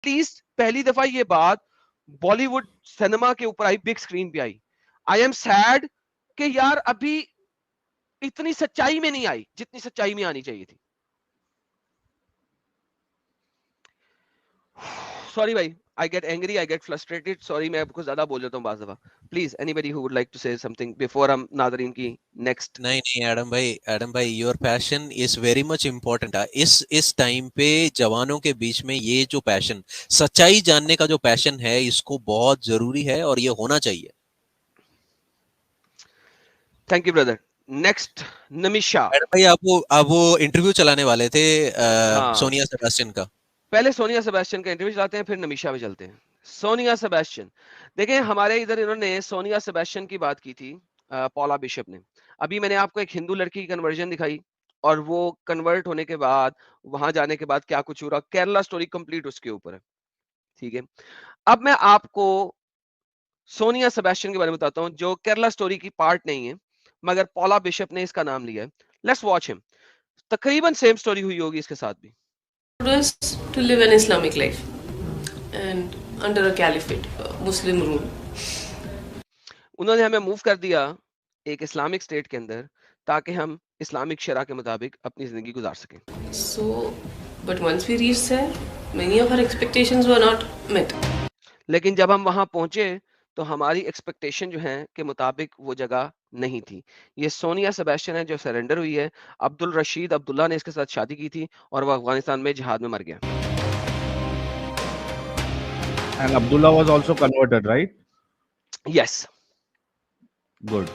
At least पहली दफा ये बात बॉलीवुड सिनेमा के ऊपर आई, बिग स्क्रीन पे आई। आई एम सैड कि यार अभी इतनी सच्चाई में नहीं आई जितनी सच्चाई में आनी चाहिए थी। सॉरी भाई, I get angry, I get frustrated, sorry मैं कुछ ज्यादा बोल जाता हूँ बाज़ दफा। Please anybody who would like to say something before हम नादरीन की नेक्स्ट। नहीं नहीं एडम भाई your passion is very much important. इस टाइम पे जवानों के बीच में ये जो पैशन, सच्चाई जानने का जो पैशन है, इसको बहुत जरूरी है और ये होना चाहिए। Thank you brother. Next Namisha. Adam भाई आप वो इंटरव्यू चलाने वाले थे हाँ, सोनिया सेबास्टियन का। पहले सोनिया सेबेस्टियन का इंटरव्यू चलाते हैं, फिर नमिशा पे चलते हैं। सोनिया सेबेस्टियन, देखिए हमारे इधर इन्होंने सोनिया सेबेस्टियन की बात की थी पॉला बिशप ने। अभी मैंने आपको एक हिंदू लड़की की कन्वर्जन दिखाई, और वो कन्वर्ट होने के बाद वहां जाने के बाद क्या कुछ हो रहा, केरला स्टोरी कंप्लीट उसके ऊपर है। ठीक है, अब मैं आपको सोनिया सेबेस्टियन के बारे में बताता हूँ, जो केरला स्टोरी की पार्ट नहीं है, मगर पॉला बिशप ने इसका नाम लिया है। Let's watch him. तकरीबन सेम स्टोरी हुई होगी इसके साथ भी। us to live an Islamic life and under a caliphate, Muslim rule. उन्होंने हमें मूव कर दिया एक इस्लामिक स्टेट के अंदर, ताकि हम इस्लामिक शरा के मुताबिक अपनी जिंदगी गुजार सकें। So, but once we reached there, many of our expectations were not met. लेकिन जब हम वहां पहुंचे तो हमारी एक्सपेक्टेशन जो है के मुताबिक वो जगह नहीं थी। ये सोनिया सेबेस्टियन है जो सरेंडर हुई है। अब्दुल रशीद अब्दुल्ला ने इसके साथ शादी की थी और वो अफगानिस्तान में जिहाद में मर गया। And Abdullah was also converted, right? Yes. Good.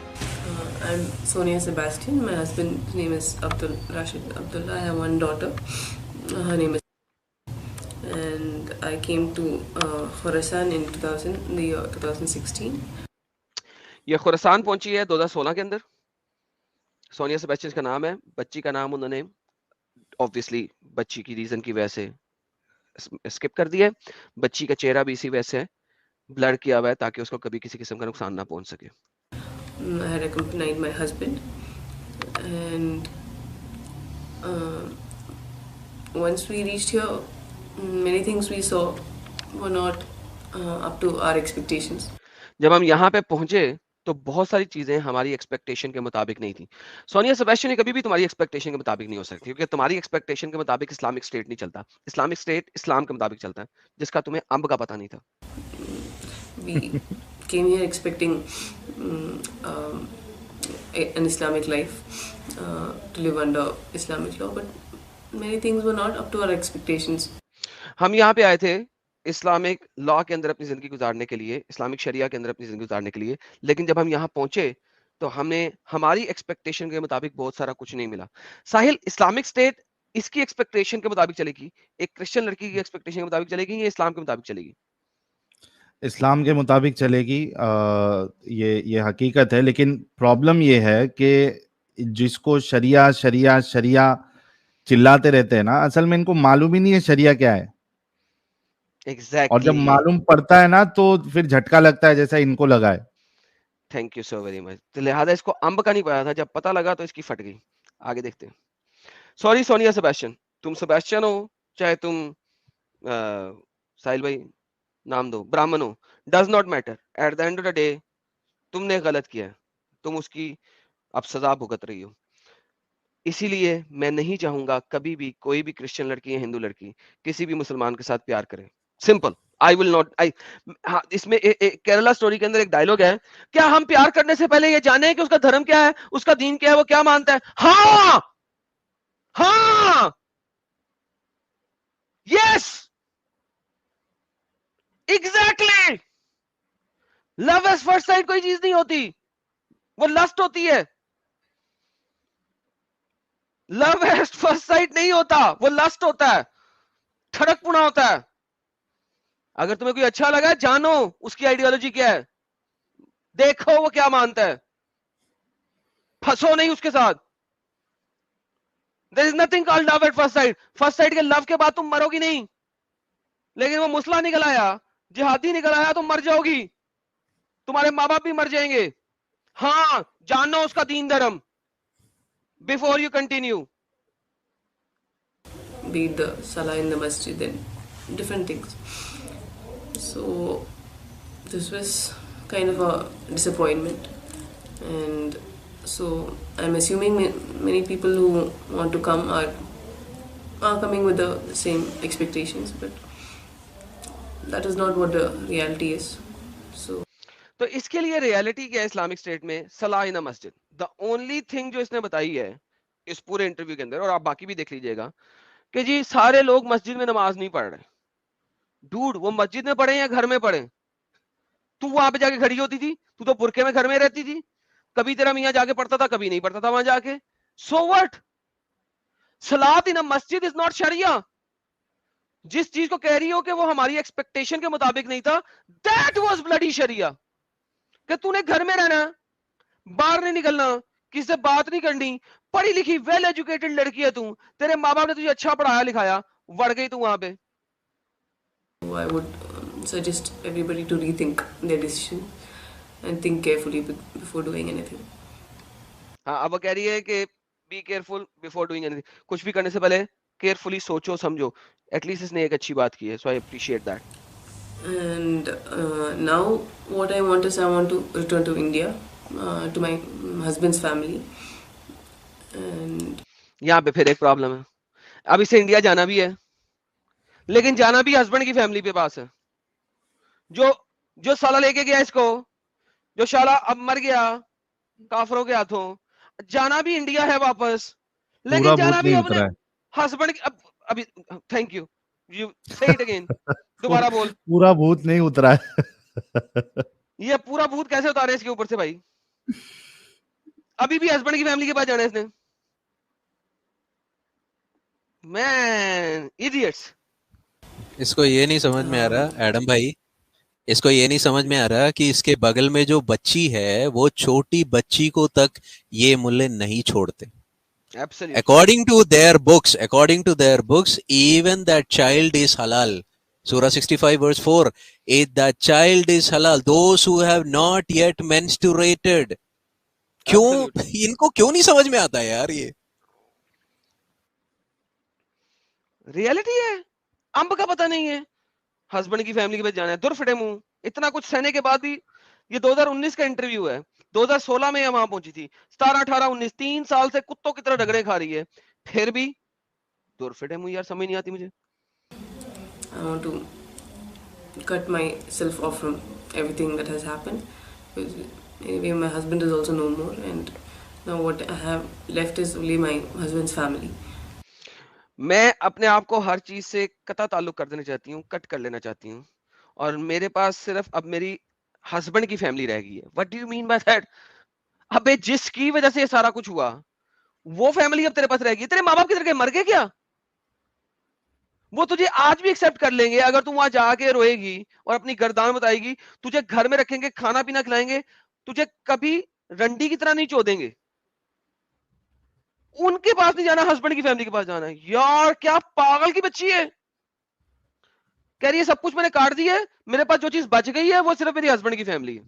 I'm Sonia Sebastian. My husband's name is Abdul Rashid Abdullah. I have one daughter. Her name is. And I came to Khorasan in the year 2016. ये खुरासान पहुंची है 2016 के अंदर। Sonia Sebastian का नाम है। बच्ची का नाम उन्होंने ऑब्वियसली बच्ची की रीजन की वजह से स्किप कर दिया है। बच्ची का चेहरा भी इसी वजह से है, ब्लर किया हुआ है, ताकि उसको कभी किसी किस्म का नुकसान ना पहुंच सके। I had accompanied my husband, and once we reached here, many things we saw were not up to our expectations. जब हम यहाँ पे पहुंचे तो बहुत सारी चीजें हमारी एक्सपेक्टेशन के मुताबिक नहीं थी। सोनिया सेबेस्टियन ने कभी भी तुम्हारी एक्सपेक्टेशन के मुताबिक नहीं हो सकती, क्योंकि तुम्हारी एक्सपेक्टेशन के मुताबिक इस्लामिक स्टेट नहीं चलता। इस्लामिक स्टेट इस्लाम के मुताबिक चलता है, जिसका तुम्हें अंब का पता नहीं था। We came here expecting an Islamic life, to live under Islamic law, but many things were not up to our expectations. हम यहाँ पे आए थे इस्लामिक लॉ के अंदर अपनी जिंदगी गुजारने के लिए, इस्लामिक शरिया के अंदर अपनी जिंदगी गुजारने के लिए, लेकिन जब हम यहाँ पहुंचे तो हमें हमारी एक्सपेक्टेशन के मुताबिक बहुत सारा कुछ नहीं मिला। साहिल, इस्लामिक स्टेट इसकी एक्सपेक्टेशन के मुताबिक चलेगी, एक क्रिश्चियन लड़की की एक्सपेक्टेशन के मुताबिक चलेगी, या इस्लाम के मुताबिक चलेगी? इस्लाम के मुताबिक चलेगी। ये हकीकत है, लेकिन प्रॉब्लम ये है कि जिसको शरिया शरिया शरिया चिल्लाते रहते हैं ना, असल में इनको मालूम ही नहीं है शरिया क्या है। और जब एग्जैक्टली। मालूम पड़ता है ना तो फिर झटका लगता है, जैसा इनको लगा है। Thank you so very much. तो लिहाजा इसको अंब का नहीं पता था, जब पता लगा तो इसकी फट गई। आगे देखते हैं। सॉरी सोनिया सेबेस्टियन, तुम सेबेस्टियन हो चाहे तुम साहिल भाई नाम दो, ब्राह्मण हो, does not matter. At the end of the day तुमने गलत किया है, तुम उसकी अब सजा भुगत रही हो। इसीलिए मैं नहीं चाहूंगा कभी भी कोई भी क्रिश्चियन लड़की या हिंदू लड़की किसी भी मुसलमान के साथ प्यार करे। Simple. I will not I. हाँ, इसमें केरला स्टोरी के अंदर एक डायलॉग है, क्या हम प्यार करने से पहले ये जाने कि उसका धर्म क्या है, उसका दीन क्या है, वो क्या मानता है? हाँ, हाँ, yes, exactly. Love at first site कोई चीज नहीं होती, वो लस्ट होती है। लव एट फर्स्ट साइट नहीं होता, वो लस्ट होता है, ठड़कपुना होता है। अगर तुम्हें कोई अच्छा लगा, जानो उसकी आइडियोलॉजी क्या है, देखो वो क्या मानता है, फंसो नहीं उसके साथ। There is nothing called love at first sight. First sight के लव के बाद तुम मरोगी नहीं, लेकिन वो मुसला निकल आया, जिहादी निकल आया, तुम मर जाओगी, तुम्हारे माँ बाप भी मर जाएंगे। हाँ, जानो उसका दीन धर्म before you continue. Be the salah in the masjid and different things. So this was kind of a disappointment, and so I'm assuming many people who want to come are coming with the same expectations, but that is not what the reality is. So तो इसके लिए reality क्या है Islamic state में? सलाह इन अ मस्जिद, the only thing जो इसने बताई है इस पूरे इंटरव्यू के अंदर, और आप बाकी भी देख लीजिएगा कि जी सारे लोग मस्जिद में नमाज नहीं पढ़ रहे। डूड, वो मस्जिद में पढ़े या घर में पढ़े, तू वहां पे जाके खड़ी होती थी, तू तो बुरके में घर में रहती थी, कभी तेरा मियां जाके पढ़ता था, कभी नहीं पढ़ता था वहां जाके। So what? सलात इन अ मस्जिद इज नॉट शरिया। जिस चीज को कह रही हो कि वो हमारी एक्सपेक्टेशन के मुताबिक नहीं था, दैट वाज ब्लडी शरिया। कि तूने घर में रहना, बाहर नहीं निकलना, किसी से बात नहीं करनी, पढ़ी लिखी वेल एजुकेटेड लड़की है तू, तेरे माँ बाप ने तुझे अच्छा पढ़ाया लिखाया, बढ़ गई तू वहां पे। I would suggest everybody to rethink their decision and think carefully before doing anything. हाँ, अब वो कह रही है कि be careful before doing anything, कुछ भी करने से पहले केयरफुली सोचो समझो। एटलीस्ट इसने एक अच्छी बात की है, so I appreciate that. And now what I want is I want to return to India, to my husband's family. And यहाँ पे फिर एक प्रॉब्लम है, अब इसे इंडिया जाना भी है, लेकिन जाना भी हस्बैंड की फैमिली के पास है। जो साला लेके गया इसको, जो शाला अब मर गया काफरों के हाथों, जाना भी इंडिया है वापस, पूरा लेकिन जाना भूत भी नहीं अपने उतरा है। हस्बैंड अभी। थैंक यू, यू से इट अगेन, दोबारा बोल। पूरा भूत नहीं उतरा है। ये पूरा भूत कैसे उतारे इसके ऊपर से भाई? अभी भी हस्बैंड की फैमिली के पास जाना है इसने। Man idiots. इसको ये नहीं समझ में आ रहा एडम भाई, इसको ये नहीं समझ में आ रहा कि इसके बगल में जो बच्ची है वो छोटी बच्ची को तक ये मुल्ले नहीं छोड़ते। Absolutely. According to their books, even that child is halal. Surah 65 verse 4, that child is halal. Those who have not yet menstruated. क्यों इनको क्यों नहीं समझ में आता है यार? ये रियलिटी है, अंब का पता नहीं है, हस्बैंड की फैमिली के पास जाना है, दुर फिटे मुंह। इतना कुछ सहने के बाद भी, ये 2019 का इंटरव्यू है, 2016 में वहां पहुंची थी, 17, 18, 19, 3 साल से कुत्तों की तरह रगड़े खा रही है, फिर भी दुर फिटे मुंह। यार समझ नहीं आती मुझे। I want to cut myself off from everything that has happened. Because anyway, my husband is also no more, and now what I have left is only my husband's family. मैं अपने आप को हर चीज से कता ताल्लुक कर देना चाहती हूँ, कट कर लेना चाहती हूँ, और मेरे पास सिर्फ अब मेरी हस्बैंड की फैमिली रह गई है। What do you mean by that? अबे जिसकी वजह से ये सारा कुछ हुआ, वो फैमिली अब तेरे पास रहेगी। तेरे माँ बाप किधर गए? मर गए क्या? वो तुझे आज भी एक्सेप्ट कर लेंगे अगर तू वहां जाके रोएगी और अपनी गर्दान बताएगी, तुझे घर में रखेंगे, खाना पीना खिलाएंगे, तुझे कभी रंडी की तरह नहीं चोदेंगे। उनके पास नहीं जाना, हस्बैंड की फैमिली के पास जाना है। यार क्या पागल की बच्ची है। कह रही है सब कुछ मैंने काट दिया है, मेरे पास जो चीज बच गई है वो सिर्फ मेरी हस्बैंड की फैमिली है।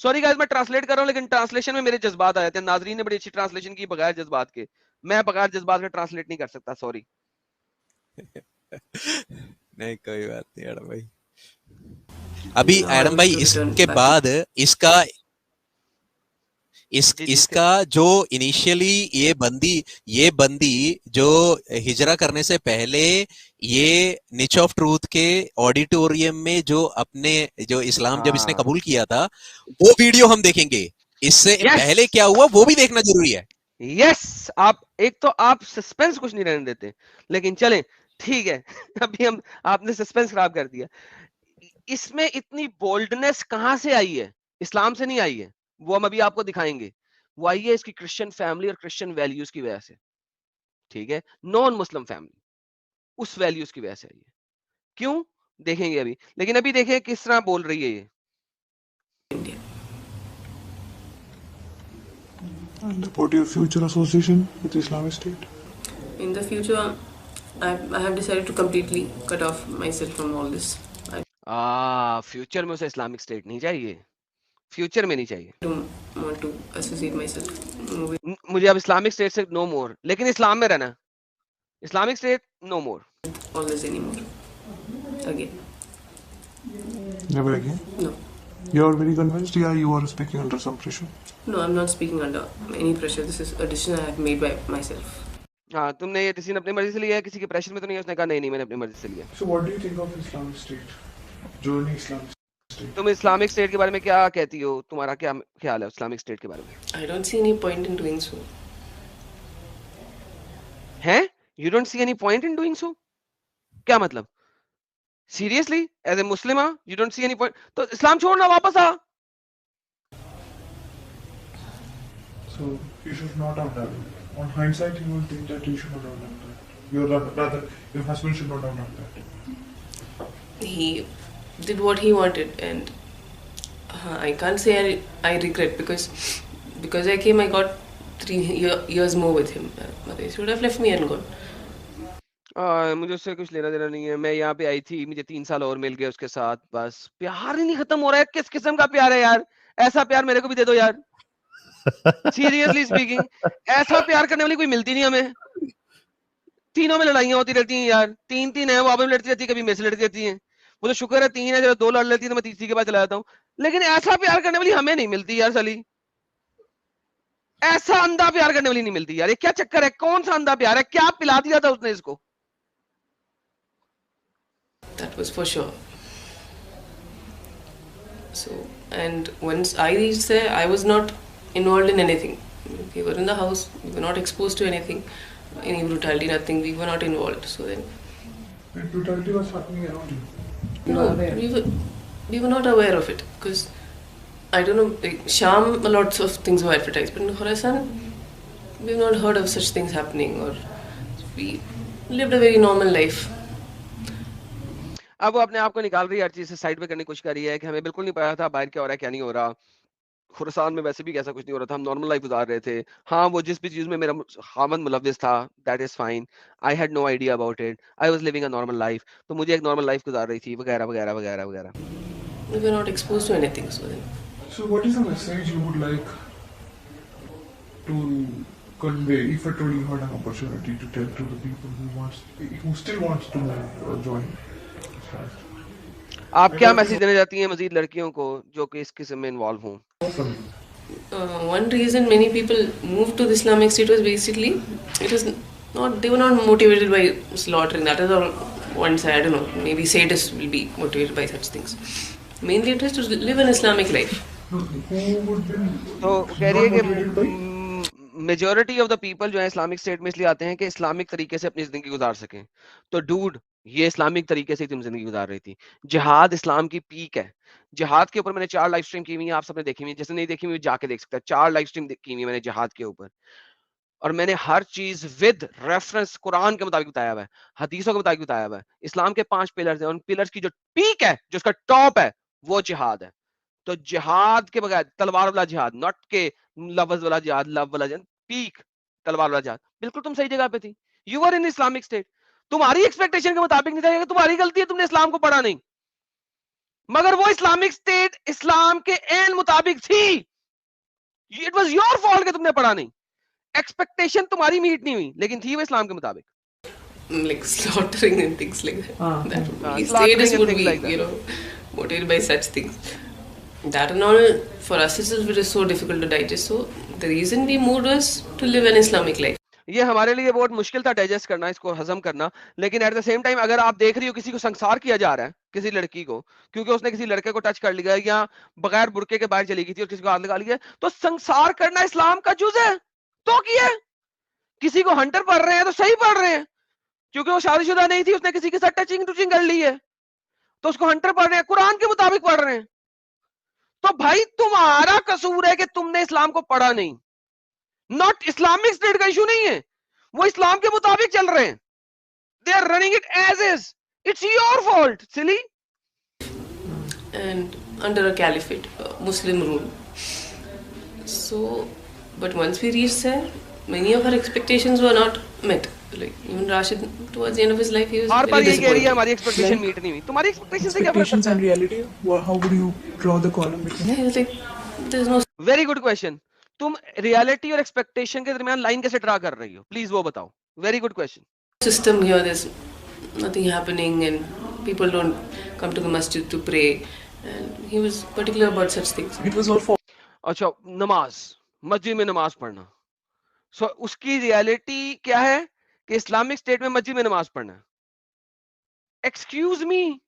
सॉरी गाइस, मैं ट्रांसलेट कर रहा हूं, लेकिन ट्रांसलेशन में मेरे जज्बात आए थे। नाजरीन ने बड़ी अच्छी ट्रांसलेशन की बगैर जज्बात के, मैं बगैर जज्बात के ट्रांसलेट नहीं कर सकता, सॉरी। नहीं कोई बात नहीं एडम भाई। अभी एडम भाई इसके बाद इसका जो इनिशियली ये बंदी जो हिजरा करने से पहले ये निच ऑफ ट्रूथ के ऑडिटोरियम में जो इस्लाम जब इसने कबूल किया था, वो वीडियो हम देखेंगे। इससे पहले क्या हुआ वो भी देखना जरूरी है। यस, आप एक तो आप सस्पेंस कुछ नहीं रहने देते, लेकिन चलें ठीक है। अभी आपने सस्पेंस खराब कर दिया। इसमें इतनी बोल्डनेस कहां से आई है? इस्लाम से नहीं आई है, वो हम अभी आपको दिखाएंगे। वो आई है इसकी क्रिश्चियन फैमिली और क्रिश्चियन वैल्यूज की वजह से, ठीक है, नॉन मुस्लिम फैमिली, उस वैल्यूज की वजह से आई है। क्यों देखेंगे अभी, लेकिन अभी देखें किस तरह बोल रही है ये। And about your future association with Islamic State? In the future, I have decided to completely cut off myself from all this. Future में उसे इस्लामिक स्टेट नहीं चाहिए, फ्यूचर में नहीं चाहिए। don't want to associate myself with मुझे अब Islamic State से नो मोर, लेकिन इस्लाम में रहना, Islamic State no more. all this anymore. again. Never again. No. You are very convinced. Yeah, you are speaking under some pressure. No, I'm not speaking under any pressure. This is a decision I have made by myself. हाँ, तुमने ये decision अपनी मर्जी से लिया है, किसी के प्रेशर में तो नहीं है? उसने कहा नहीं मैंने अपनी मर्जी से लिया। So what do you think of Islamic State? Joining Islamic State. तुम इस्लामिक स्टेट के बारे में क्या कहती हो? तुम्हारा क्या ख्याल है इस्लामिक स्टेट के बारे में? I don't see any point in doing so. हैं? You don't see any point in doing so? क्या मतलब? Seriously? As a Muslim, you don't see any point? तो इस्लाम छोड़ना, वापस आ। So you should not have done it. On hindsight, you will think that you should not have done that. Your husband should not have done that. He did what he wanted, and I can't say I regret because I came, I got 3 years more with him. He should have left me and gone. मुझे उससे कुछ लेना देना नहीं है। मैं यहाँ पे आई थी, मुझे 3 साल और मिल गए उसके साथ, बस प्यार ही नहीं खत्म हो रहा है। किस किस्म का प्यार है यार? ऐसा प्यार मेरे को भी दे दो यार। सीरियसली स्पीकिंग, ऐसा प्यार करने वाली कोई मिलती नहीं हमें। तीनों में लड़ाइयाँ होती रहती हैं यार। 3 है, वो आपस में लड़ती रहती है, कभी मेरे से लड़ती रहती हैं। वो तो शुक्र है 3 है, जब 2 लड़ लेती है तो मैं तीसरी के बाद चला जाता हूँ। लेकिन ऐसा प्यार करने वाली हमें नहीं मिलती यार साली। ऐसा अंधा प्यार करने वाली नहीं मिलती यार। ये क्या चक्कर है? कौन सा अंधा प्यार है? क्या पिला दिया था उसने इसको? That was for sure. So, and once I reached there, I was not involved in anything. We were in the house, we were not exposed to anything, any brutality, nothing. We were not involved. So then, And brutality was happening around you. no, we were not aware of it because I don't know. Like, Sham, lots of things were advertised, but in Khorasan, we've not heard of such things happening, or we lived a very normal life. अब वो अपने आप को निकाल रही है, हर चीज से साइड पे करने की कोशिश कर रही है कि हमें बिल्कुल नहीं पता था बाहर क्या हो रहा है क्या नहीं हो रहा। खुरासान में वैसे भी ऐसा कुछ नहीं हो रहा था, हम नॉर्मल लाइफ गुजार रहे थे। हाँ, वो जिस भी चीज में मेरा खामन मुलव्विस था, that is fine. I had no idea about it, I was living a normal life. तो मुझे एक नॉर्मल लाइफ गुजार रही थी, वगैरह वगैरह वगैरह वगैरह। We were not exposed to anything. So then, So what is the message you would like to convey if at all you had an opportunity to tell to the people who still wants to join Islam? आप क्या message देना चाहती हैं मजीद लड़कियों को जो कि इस किस्म में इन्वॉल्व हों? one reason many people moved to the Islamic State was basically it was not, they were not motivated by slaughtering. That is all one side. I don't know, maybe sadists will be motivated by such things. Mainly it is to live an Islamic life. Who would be तो कह रही है not motivated by? कि majority of the people जो है Islamic state में इसलिए आते हैं कि इस्लामिक तरीके से अपनी जिंदगी गुजार सकें। तो डूड, ये इस्लामिक तरीके से ही तुम जिंदगी गुजार रही थी। जिहाद इस्लाम की पीक है। जिहाद के ऊपर मैंने 4 लाइव स्ट्रीम की हुई है, आप सबने देखी हुई है। जिसने नहीं देखी हुई जाके देख सकता है। 4 लाइव स्ट्रीम की हुई है मैंने जिहाद के ऊपर, और मैंने हर चीज विद रेफरेंस कुरान के मुताबिक बताया हुआ है, हदीसों के मुताबिक बताया हुआ है। इस्लाम के 5 पिलर्स हैं, उन पिलर्स की जो पीक है, जो उसका टॉप है, वो जिहाद है। तो जिहाद के बगैर, तलवार वाला जिहाद, नॉट के लफ्ज वाला जिहाद, लव वाला जिहाद, पीक तलवार वाला जिहाद। बिल्कुल तुम सही जगह पे थी। You are in Islamic State. तुम्हारी एक्सपेक्टेशन के मुताबिक नहीं था, तुम्हारी गलती है, तुमने इस्लाम को पढ़ा नहीं। मगर वो इस्लामिक स्टेट इस्लाम के एन मुताबिक थी। इट वाज योर फॉल्ट कि तुमने पढ़ा नहीं। एक्सपेक्टेशन तुम्हारी मीट नहीं हुई, लेकिन थी वो इस्लाम के मुताबिक। Like slaughtering and things like that. That would be, slaughtering sadists and would things be, like that. you know, motivated by such things. That and all, for us itself, it is so difficult to digest. So the reason we moved was to live an Islamic life. ये हमारे लिए बहुत मुश्किल था digest करना, इसको हजम करना। लेकिन एट द सेम टाइम अगर आप देख रही हो किसी को संसार किया जा रहा है, किसी लड़की को, क्योंकि उसने किसी लड़के को टच कर लिया या बगैर बुरके के बाहर चली गई थी और किसी को हाथ लगा लिया, तो संसार करना इस्लाम का जुज है, तो किया। किसी को हंटर पढ़ रहे हैं तो सही पढ़ रहे हैं, क्योंकि वो शादीशुदा नहीं थी, उसने किसी के साथ टचिंग टूचिंग कर ली है, तो उसको हंटर पढ़ रहे हैं, कुरान के मुताबिक पढ़ रहे हैं। तो भाई तुम्हारा कसूर है कि तुमने इस्लाम को पढ़ा नहीं। नॉट इस्लामिक स्टेट का इशू नहीं है, वो इस्लाम के मुताबिक चल रहे हैं। They are running it as is. It's your fault, silly. And under a caliphate, Muslim rule. So, but once we reached there, many of our expectations were not met. Like even Rashid, towards the end of his life, he was her bar very ये कह रही है disappointed. हमारी expectation meet नहीं हुई। तुम्हारी expectation से क्या फर्क Expectations पड़ता and reality. How would you draw the column between? He was like, there's no है? Very good question. तुम रियलिटी और एक्सपेक्टेशन के दरमियान लाइन कैसे ड्रा कर रही हो? प्लीज वो बताओ। Very good question. system here. There's nothing happening, and people don't come to the masjid to pray, and he was particular about such things. It was all for अच्छा, नमाज, मस्जिद में नमाज पढ़ना। सो उसकी रियलिटी क्या है कि इस्लामिक स्टेट में मस्जिद में नमाज पढ़ना है। एक्सक्यूज मी,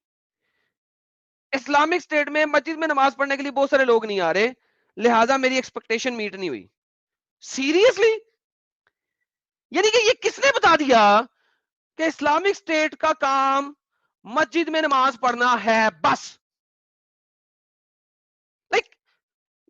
इस्लामिक स्टेट में मस्जिद में नमाज पढ़ने के लिए बहुत सारे लोग नहीं आ रहे, लिहाजा मेरी एक्सपेक्टेशन मीट नहीं हुई। सीरियसली, यानी कि ये किसने बता दिया कि इस्लामिक स्टेट का काम मस्जिद में नमाज पढ़ना है बस? लाइक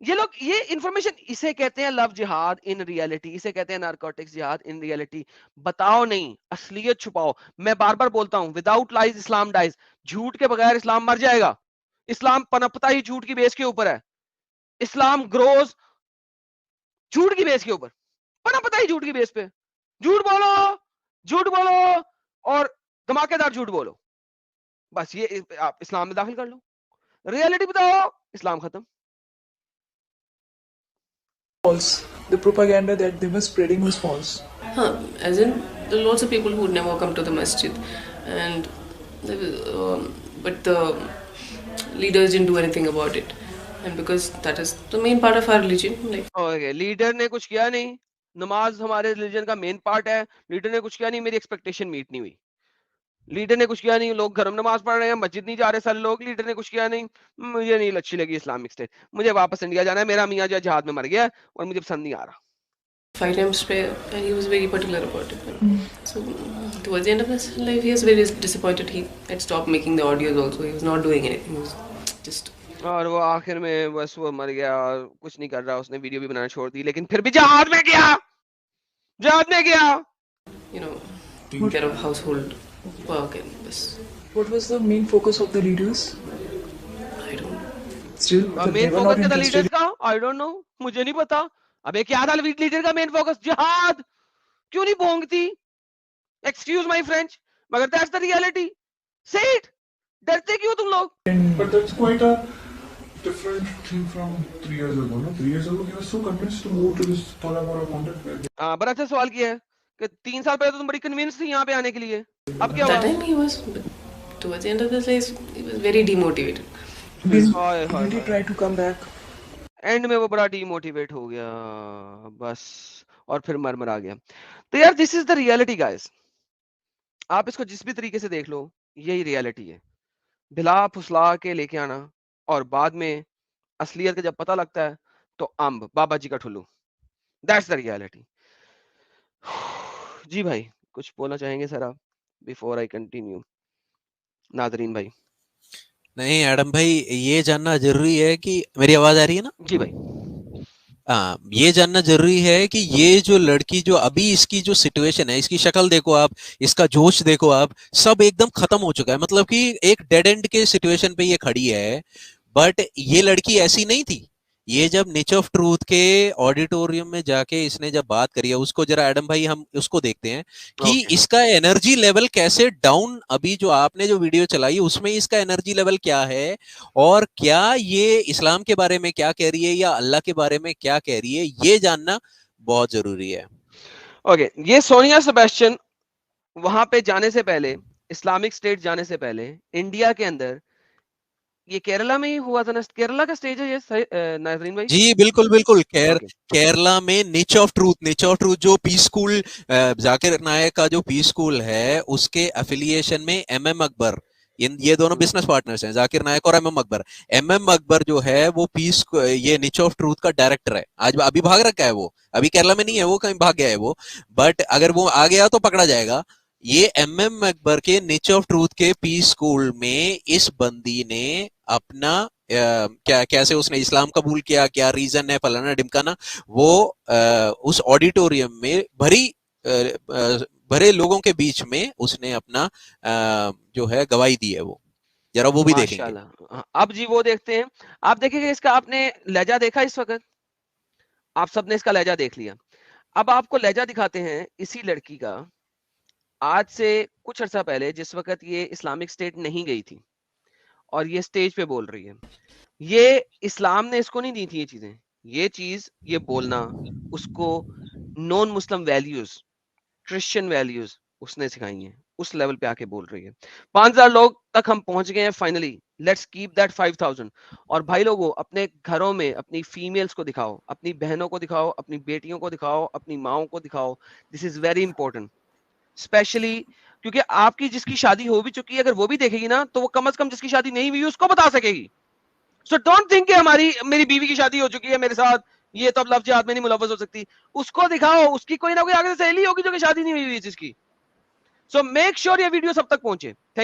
ये लोग, ये इंफॉर्मेशन, इसे कहते हैं लव जिहाद इन रियलिटी, इसे कहते हैं नारकोटिक्स जिहाद इन रियलिटी। बताओ नहीं, असलियत छुपाओ। मैं बार बार बोलता हूं, विदाउट लाइज इस्लाम डाइज। झूठ के बगैर इस्लाम मर जाएगा। इस्लाम पनपता ही झूठ की बेस के ऊपर है। इस्लाम ग्रोज झूठ की बेस के ऊपर, पनपता ही झूठ की बेस पे। झूठ बोलो और धमाकेदार झूठ बोलो, बस ये आप इस्लाम में दाखिल कर लो। रियलिटी बताओ, इस्लाम खत्म। false. The propaganda that they were spreading was false. As in, there are lots of people who never come to the masjid, and but the leaders didn't do anything about it, and because that is the main part of our religion. Like, okay, leader ने कुछ किया नहीं। नमाज हमारे religion का main part है, leader ने कुछ किया नहीं, मेरी एक्सपेक्टेशन मीट नहीं हुई। लीडर ने कुछ किया नहीं, लोग घर में नमाज पढ़ रहे हैं, मस्जिद नहीं जा रहे सारे लोग, लीडर ने कुछ किया नहीं। मुझे नहीं अच्छी लगी इस्लामिक स्टेट, मुझे वापस इंडिया जाना है। मेरा मियाँ जो जहाज में मर गया और मुझे पसंद नहीं आ रहा। 5 times prayer, and he was very particular about it. So towards the end of his life, he was very disappointed. He had stopped making the audios also. He was not doing anything. He was just. और वो आखिर में बस वो मर गया और कुछ नहीं कर रहा, उसने वीडियो भी बनाना छोड़ दी, लेकिन फिर भी जहाज में गया। You know, taking care of household work and this. What was the main focus of the leaders? I don't know. Still, they main were focus not क्या था interested. लीडर्स का? आई डोंट नो, मुझे नहीं पता। अबे क्या था leader का मेन फोकस? जिहाद। क्यों नहीं बोंगती? एक्सक्यूज माय फ्रेंच, मगर दैट्स द रियलिटी। से इट, डरते क्यों तुम लोग? But that's quite a different thing from 3 years ago. No, 3 years ago he was so convinced to move to this Tora Bora content where हाँ, बड़ा अच्छा सवाल किया है कि 3 साल पहले तो तुम बड़ी कन्विंस थी यहाँ पे आने के लिए, अब क्या हुआ? That time he was, but towards the end of his life, he was very demotivated. Hi hi Did he hi. try to come back? And में वो बड़ा डीमोटिवेट हो गया बस, और फिर मरमरा गया। तो यार, this is the reality guys. आप इसको जिस भी तरीके से देख लो, यही रियलिटी है। भिला फुसला के लेके आना और बाद में असलियत का जब पता लगता है तो अम्ब बाबा जी का ठुल्लू। That's the reality. जी भाई, कुछ बोलना चाहेंगे सर आप बिफोर आई कंटिन्यू? नाजरीन भाई। नहीं एडम भाई, ये जानना जरूरी है कि मेरी आवाज आ रही है ना? जी भाई। हाँ, ये जानना जरूरी है कि ये जो लड़की, जो अभी इसकी जो सिचुएशन है, इसकी शक्ल देखो आप, इसका जोश देखो आप, सब एकदम खत्म हो चुका है। मतलब कि एक डेड एंड के सिचुएशन पे ये खड़ी है। बट ये लड़की ऐसी नहीं थी। ये जब निच ऑफ ट्रूथ के ऑडिटोरियम में जाके इसने जब बात करी है, उसको जरा एडम भाई हम उसको देखते हैं कि Okay. इसका एनर्जी लेवल कैसे डाउन, अभी जो आपने जो वीडियो चलाई उसमें इसका एनर्जी लेवल क्या है, और क्या ये इस्लाम के बारे में क्या कह रही है या अल्लाह के बारे में क्या कह रही है, ये जानना बहुत जरूरी है। ओके, ये सोनिया सेबेस्टियन वहां पे जाने से पहले, इस्लामिक स्टेट जाने से पहले, इंडिया के अंदर, ये केरला में ही हुआ था ना? केरला का स्टेज है ये नाजरीन भाई? जी बिल्कुल बिल्कुल। Okay. केरला में निच ऑफ ट्रूथ जो पीस स्कूल, जाकिर नायक का जो पीस स्कूल है, उसके एफिलिएशन में एमएम अकबर, ये दोनों बिजनेस पार्टनर्स हैं, जाकिर नायक और एमएम अकबर। एमएम अकबर जो है वो ये निच ऑफ ट्रूथ का डायरेक्टर है। आज अभी भाग रखा है वो, अभी केरला में नहीं है वो, कहीं भाग गया है वो। बट अगर वो आ गया तो पकड़ा जाएगा। ये एमएम अकबर के निच ऑफ ट्रूथ के पीस स्कूल में इस बंदी ने अपना क्या, कैसे उसने इस्लाम कबूल किया, क्या रीजन है, फलाना ढिमकाना, वो उस ऑडिटोरियम में भरे लोगों के बीच में उसने अपना जो है गवाही दी है। वो जरा वो भी देखेंगे। माशाल्लाह। हाँ, अब जी वो देखते हैं। आप देखेंगे इसका, आपने लहजा देखा इस वक्त, आप सबने इसका लहजा देख लिया। अब आपको लहजा दिखाते हैं इसी लड़की का, आज से कुछ अर्सा पहले, जिस वक्त ये इस्लामिक स्टेट नहीं गई थी और ये स्टेज पे बोल रही है। ये इस्लाम ने इसको नहीं दी थी ये चीजें, ये चीज, ये बोलना उसको non Muslim values, Christian values उसने सिखाई हैं, उस लेवल पे आके बोल रही है। 5000 लोग तक हम पहुंच गए हैं फाइनली। Let's keep that 5000। और भाई लोगों, अपने घरों में अपनी फीमेल्स को दिखाओ, अपनी बहनों को दिखाओ, अपनी बेटियों को दिखाओ, अपनी माओं को दिखाओ। This is very important, specially क्योंकि आपकी जिसकी शादी हो भी चुकी है, अगर वो भी देखेगी ना, तो वो कम से कम जिसकी शादी नहीं हुई उसको बता सकेगी। सो डोंट थिंक कि मेरी बीवी की शादी हो चुकी है मेरे साथ, ये तो अब लव जिहाद में नहीं मुलव्वस हो सकती। उसको दिखाओ, उसकी कोई ना कोई आगे से सहेली होगी जो कि शादी नहीं हुई है जिसकी। सो मेक श्योर ये वीडियो सब तक पहुंचे। थैंक